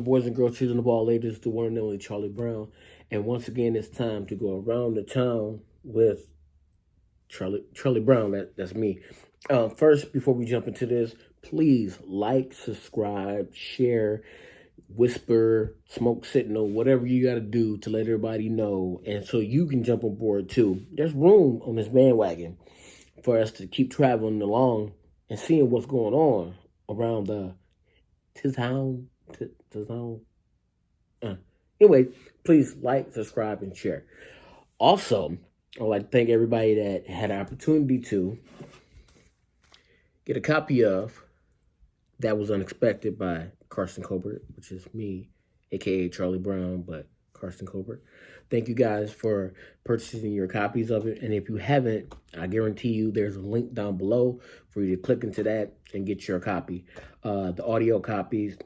boys and girls, children of all ages, the one and only Kharlie Brown. And once again, it's time to go around the town with Kharlie Brown. That's me. First, before we jump into this, please like, subscribe, share, whisper, smoke signal, whatever you got to do to let everybody know, and so you can jump on board too. There's room on this bandwagon for us to keep traveling along and seeing what's going on around the town. Anyway, please like, subscribe, and share. Also, I'd like to thank everybody that had an opportunity to get a copy of That Was Unexpected by Carsten Colbert, which is me, aka Kharlie Brown, but Carsten Colbert. Thank you guys for purchasing your copies of it. And if you haven't, I guarantee you there's a link down below for you to click into that and get your copy. The audio copies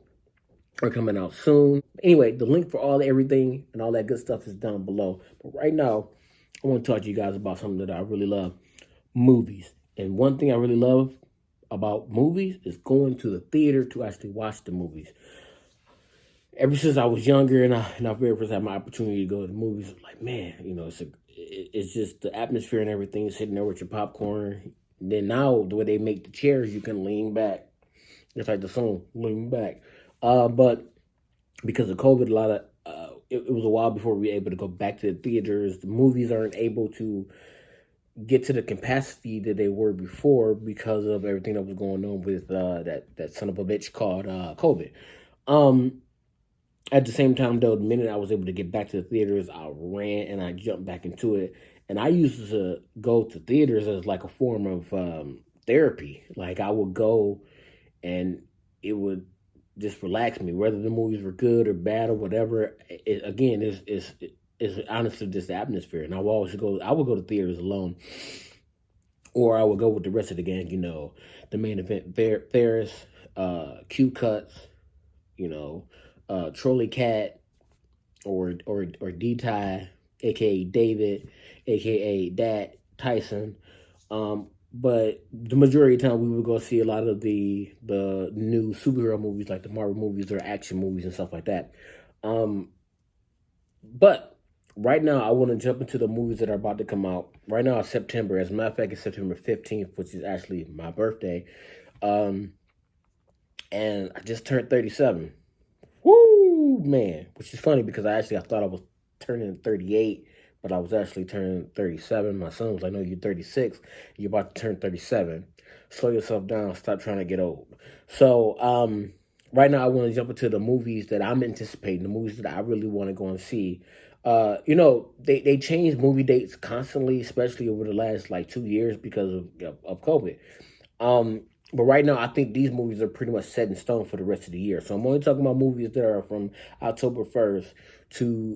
are coming out soon. Anyway, the link for everything and all that good stuff is down below. But right now, I want to talk to you guys about something that I really love, movies. And one thing I really love about movies is going to the theater to actually watch the movies. Ever since I was younger and I very first had my opportunity to go to the movies, I'm like, man, you know, it's just the atmosphere and everything, sitting there with your popcorn. And then now, the way they make the chairs, you can lean back. It's like the song, Lean Back. But because of COVID, it was a while before we were able to go back to the theaters. The movies aren't able to get to the capacity that they were before because of everything that was going on with that son of a bitch called COVID. At the same time, though, the minute I was able to get back to the theaters, I ran and I jumped back into it. And I used to go to theaters as like a form of therapy. Like I would go and it would just relax me, whether the movies were good or bad or whatever. It's honestly just the atmosphere. And I would go to theaters alone, or I would go with the rest of the gang. You know, the main event, Ferris, Q Cuts, you know, Trolley Cat, or D-Ty, aka David, aka Dat Tyson. But the majority of the time we would go see a lot of the new superhero movies, like the Marvel movies or action movies and stuff like that. But right now I want to jump into the movies that are about to come out. Right now it's September. As a matter of fact, it's September 15th, which is actually my birthday. And I just turned 37. Woo, man. Which is funny because I thought I was turning 38. But I was actually turning 37. My son was like, no, you're 36. You're about to turn 37. Slow yourself down. Stop trying to get old. So right now I want to jump into the movies that I'm anticipating, the movies that I really want to go and see. You know, they change movie dates constantly, especially over the last like 2 years because of COVID. But right now, I think these movies are pretty much set in stone for the rest of the year. So I'm only talking about movies that are from October 1st to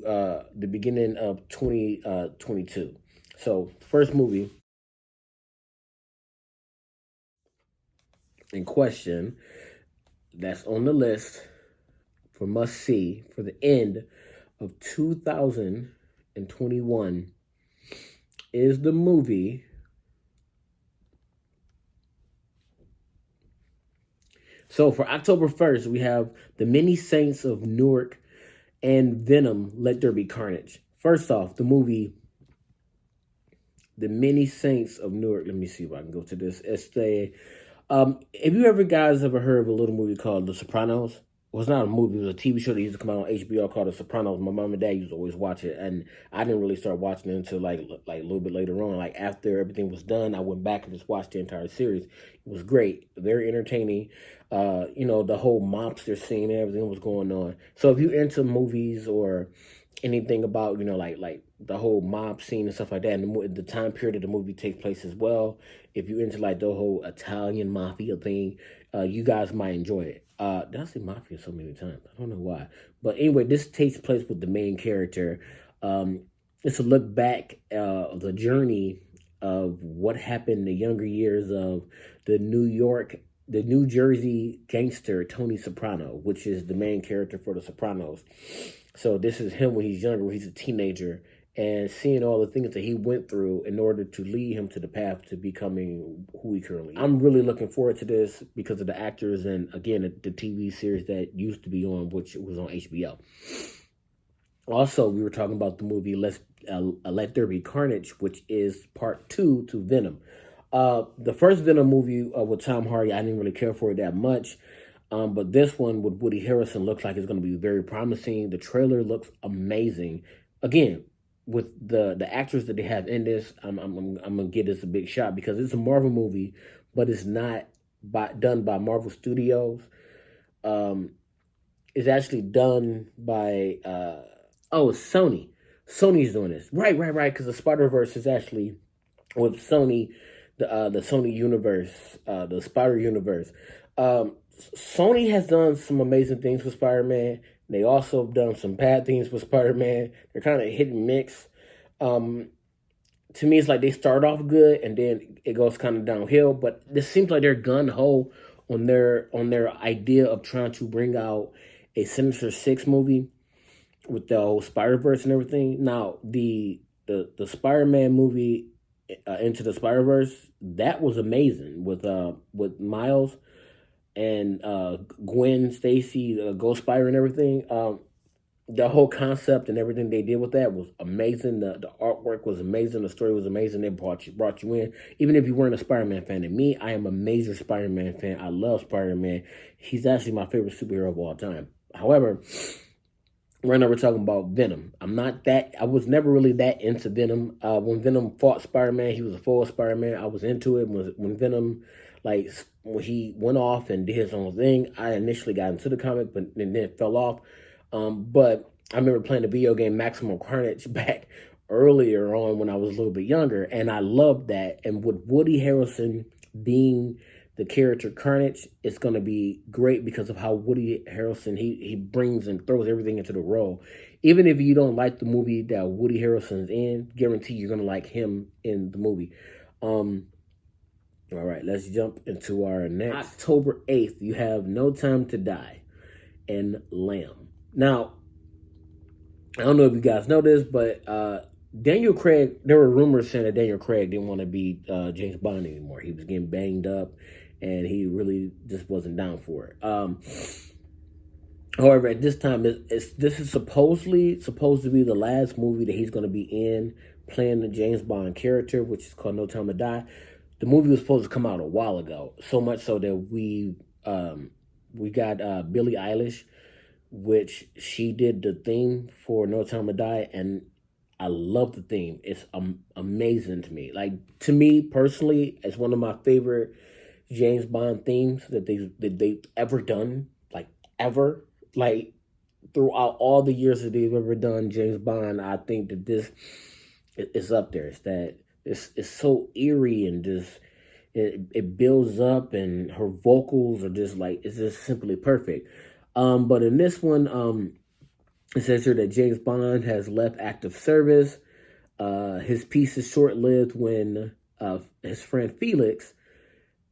the beginning of 2022. So first movie in question that's on the list for must see for the end of 2021 is the movie So for October 1st, we have The Many Saints of Newark and Venom, Let There Be Carnage. First off, the movie The Many Saints of Newark. Let me see if I can go to this. It's have you guys ever heard of a little movie called The Sopranos? Well, it's not a movie. It was a TV show that used to come out on HBO called The Sopranos. My mom and dad used to always watch it, and I didn't really start watching it until like a little bit later on. Like after everything was done, I went back and just watched the entire series. It was great, very entertaining. You know, the whole mobster scene and everything was going on. So if you're into movies or anything about, you know, like the whole mob scene and stuff like that, and the time period that the movie takes place as well, if you're into like the whole Italian mafia thing, you guys might enjoy it. Did I say mafia so many times? I don't know why. But anyway, this takes place with the main character. It's a look back of the journey of what happened in the younger years of the New Jersey gangster Tony Soprano, which is the main character for The Sopranos. So this is him when he's younger, when he's a teenager, and seeing all the things that he went through in order to lead him to the path to becoming who he currently is. I'm really looking forward to this because of the actors and, again, the TV series that used to be on, which was on HBO. Also, we were talking about the movie Let There Be Carnage, which is part 2 to Venom. The first Venom movie with Tom Hardy, I didn't really care for it that much. But this one with Woody Harrelson looks like it's going to be very promising. The trailer looks amazing. Again, with the actors that they have in this, I'm gonna give this a big shot because it's a Marvel movie, but it's not done by Marvel Studios. It's actually done by it's Sony. Sony's doing this, right? Because the Spider-Verse is actually with Sony, the Sony universe, the Spider Universe. Sony has done some amazing things with Spider-Man. They also have done some bad things with Spider-Man. They're kind of hit and mix. To me, it's like they start off good and then it goes kind of downhill. But it seems like they're gun-ho on their idea of trying to bring out a Sinister Six movie with the whole Spider-Verse and everything. Now, the Spider-Man movie, Into the Spider-Verse, that was amazing with Miles and Gwen Stacy, Ghost Spider and everything. The whole concept and everything they did with that was amazing. The artwork was amazing. The story was amazing. They brought you in. Even if you weren't a Spider-Man fan. And me, I am a major Spider-Man fan. I love Spider-Man. He's actually my favorite superhero of all time. However, right now we're talking about Venom. I was never really that into Venom. When Venom fought Spider-Man, he was a full Spider-Man. I was into it. When Venom, when he went off and did his own thing, I initially got into the comic, but then it fell off. But I remember playing the video game Maximum Carnage back earlier on when I was a little bit younger, and I loved that. And with Woody Harrelson being the character Carnage, it's going to be great because of how Woody Harrelson, he brings and throws everything into the role. Even if you don't like the movie that Woody Harrelson's in, guarantee you're going to like him in the movie. All right, let's jump into our next. October 8th, you have No Time to Die and Lamb. Now, I don't know if you guys know this, but Daniel Craig, there were rumors saying that Daniel Craig didn't want to be James Bond anymore. He was getting banged up, and he really just wasn't down for it. However, at this time, this is supposed to be the last movie that he's going to be in, playing the James Bond character, which is called No Time to Die. The movie was supposed to come out a while ago, so much so that we got Billie Eilish, which she did the theme for No Time to Die, and I love the theme. It's amazing to me. To me personally, it's one of my favorite James Bond themes that they've ever done. Ever. Throughout all the years that they've ever done James Bond, I think that this is up there. It's so eerie and just it builds up, and her vocals are just it's just simply perfect. But in this one, it says here that James Bond has left active service. His piece is short-lived when his friend Felix,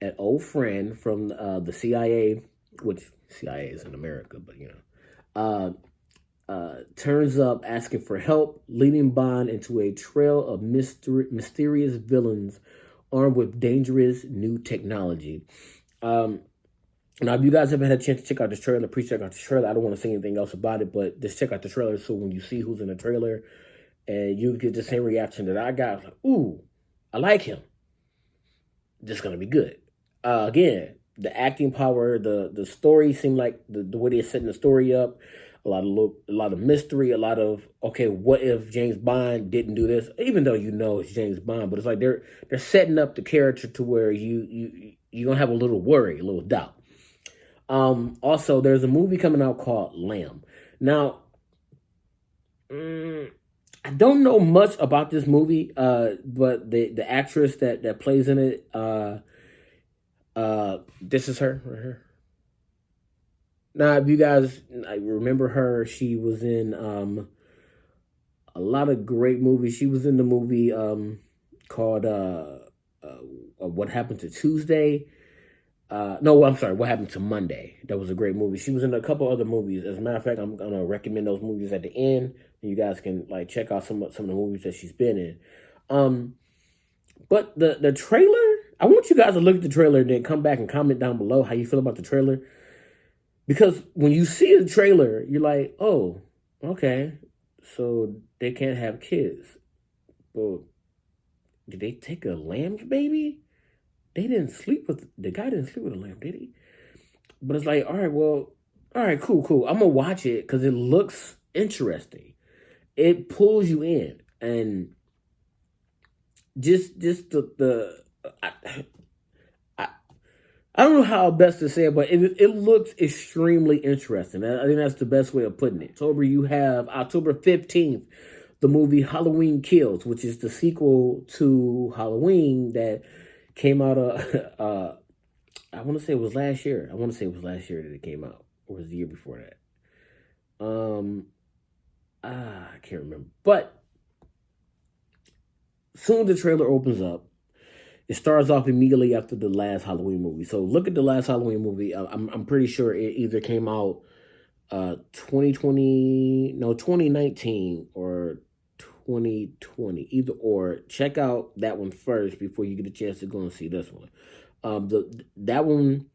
an old friend from the CIA, which CIA is in America, but turns up asking for help, leading Bond into a trail of mysterious villains armed with dangerous new technology. Now, if you guys haven't had a chance to check out this trailer, please check out the trailer. I don't want to say anything else about it, but just check out the trailer so when you see who's in the trailer and you get the same reaction that I got, ooh, I like him. This is going to be good. Again, the acting power, the story seemed like the way they're setting the story up, a lot of mystery, a lot of, okay, what if James Bond didn't do this? Even though it's James Bond, but it's like they're setting up the character to where you're going to have a little worry, a little doubt. Also, there's a movie coming out called Lamb. Now, I don't know much about this movie, but the actress that plays in it, this is her right here. Now, if you guys remember her, she was in a lot of great movies. She was in the movie called What Happened to Tuesday. No, I'm sorry. What Happened to Monday? That was a great movie. She was in a couple other movies. As a matter of fact, I'm gonna recommend those movies at the end. You guys can like check out some of the movies that she's been in. But the trailer, I want you guys to look at the trailer and then come back and comment down below how you feel about the trailer. Because when you see the trailer, you're like, oh, okay, so they can't have kids. Well, did they take a lamb's baby? The guy didn't sleep with a lamb, did he? But it's like, all right, cool. I'm gonna watch it because it looks interesting. It pulls you in, and just I don't know how best to say it, but it looks extremely interesting. I think that's the best way of putting it. October, you have October 15th, the movie Halloween Kills, which is the sequel to Halloween that came out I want to say it was last year. That it came out, or was the year before that? I can't remember. But soon the trailer opens up. It starts off immediately after the last Halloween movie. So look at the last Halloween movie. I'm pretty sure it either came out 2019 or 2020. Either or. Check out that one first before you get a chance to go and see this one. That one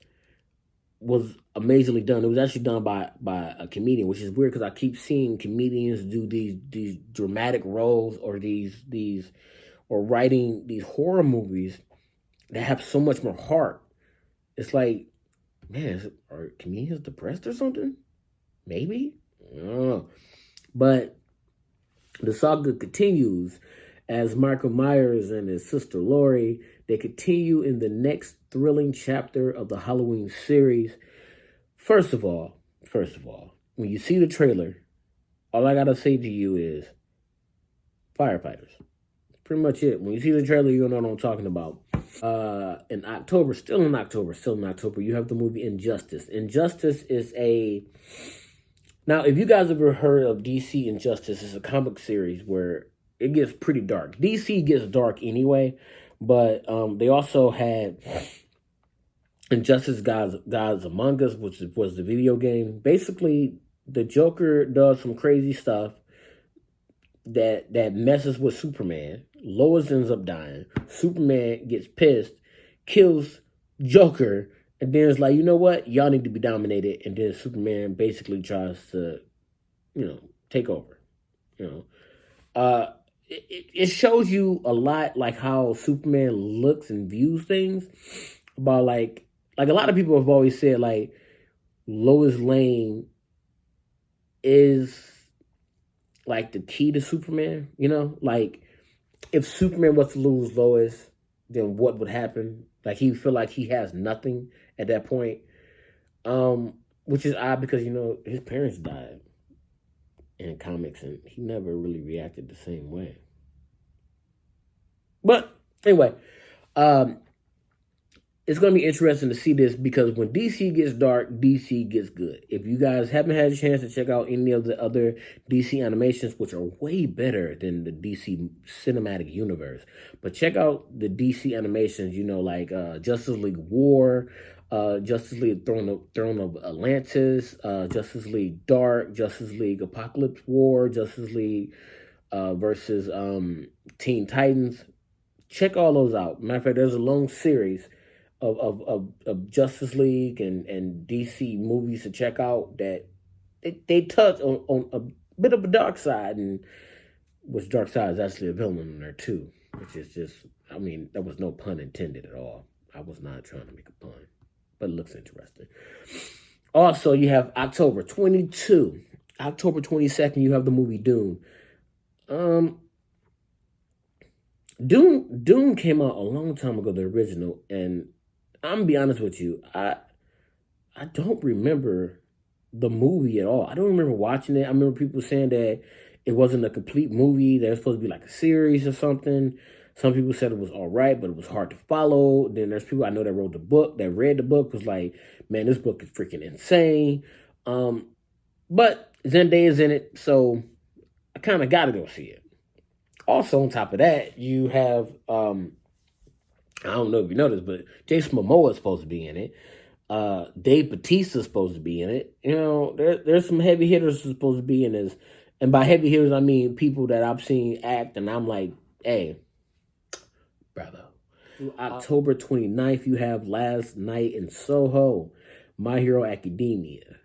was amazingly done. It was actually done by a comedian, which is weird because I keep seeing comedians do these dramatic roles or or writing these horror movies that have so much more heart. It's like, man, are comedians depressed or something? Maybe? I don't know. But the saga continues as Michael Myers and his sister Laurie, they continue in the next thrilling chapter of the Halloween series. First of all, when you see the trailer, all I gotta say to you is firefighters. Pretty much it. When you see the trailer, you'll know what I'm talking about. In October, still in October, you have the movie Injustice. Injustice is now, if you guys ever heard of DC Injustice, it's a comic series where it gets pretty dark. DC gets dark anyway, but they also had Injustice Gods Among Us, which was the video game. Basically, the Joker does some crazy stuff that messes with Superman. Lois ends up dying. Superman gets pissed, kills Joker, and then it's like, you know what? Y'all need to be dominated. And then Superman basically tries to, take over. It shows you a lot like how Superman looks and views things. About like a lot of people have always said like Lois Lane is like the key to Superman, like if Superman was to lose Lois, then what would happen? Like he feel like he has nothing at that point, which is odd because his parents died in comics and he never really reacted the same way. But anyway, it's going to be interesting to see this because when DC gets dark, DC gets good. If you guys haven't had a chance to check out any of the other DC animations, which are way better than the DC cinematic universe, but check out the DC animations, like Justice League War, Justice League Throne of Atlantis, Justice League Dark, Justice League Apocalypse War, Justice League versus Teen Titans. Check all those out. Matter of fact, there's a long series of Justice League and DC movies to check out that they touch on a bit of a dark side, and which dark side is actually a villain in there too, which is just, that was no pun intended at all. I was not trying to make a pun, but it looks interesting. Also, you have October 22nd, you have the movie Dune. Dune came out a long time ago, the original, and I'm gonna be honest with you, I don't remember the movie at all. I don't remember watching it. I remember people saying that it wasn't a complete movie, that it was supposed to be like a series or something. Some people said it was all right, but it was hard to follow. Then there's people I know that read the book, was like, man, this book is freaking insane. But Zendaya's in it, so I kind of got to go see it. Also, on top of that, you have I don't know if you noticed, but Jason Momoa is supposed to be in it. Dave Bautista's supposed to be in it. You know, there's some heavy hitters supposed to be in this. And by heavy hitters, I mean people that I've seen act, and I'm like, hey, brother. October 29th, you have Last Night in Soho, My Hero Academia.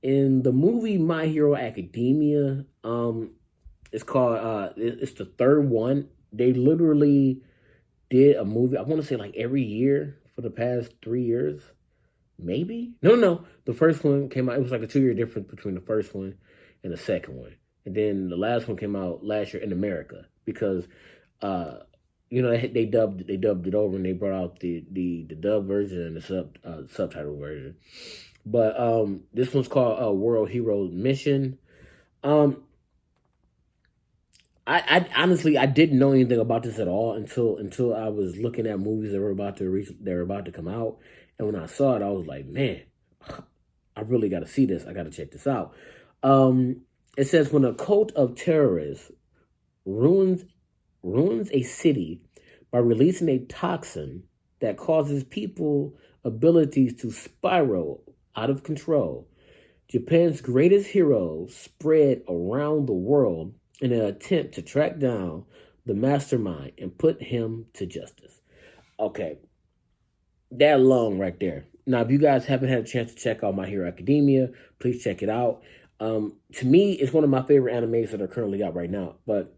In the movie My Hero Academia, it's called, it's the third one. They literally did a movie, I want to say like every year for the past 3 years. Maybe? No. The first one came out, it was like a 2-year difference between the first one and the second one. And then the last one came out last year in America because, you know, they dubbed it over and they brought out the dub version and the subtitle version. But this one's called World Heroes Mission. I honestly I didn't know anything about this at all until I was looking at movies that were about to come out, and when I saw it, I was like, man, I really got to see this. I got to check this out. It says when a cult of terrorists ruins a city by releasing a toxin that causes people abilities to spiral out of control, Japan's greatest heroes spread around the world in an attempt to track down the mastermind and put him to justice. Okay, that long right there. Now, if you guys haven't had a chance to check out My Hero Academia, please check it out. To me, it's one of my favorite animes that are currently out right now. But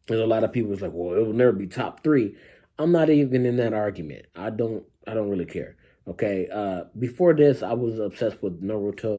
there's a lot of people who's like, well, it will never be top 3. I'm not even in that argument. I don't really care. Okay. Before this, I was obsessed with Naruto.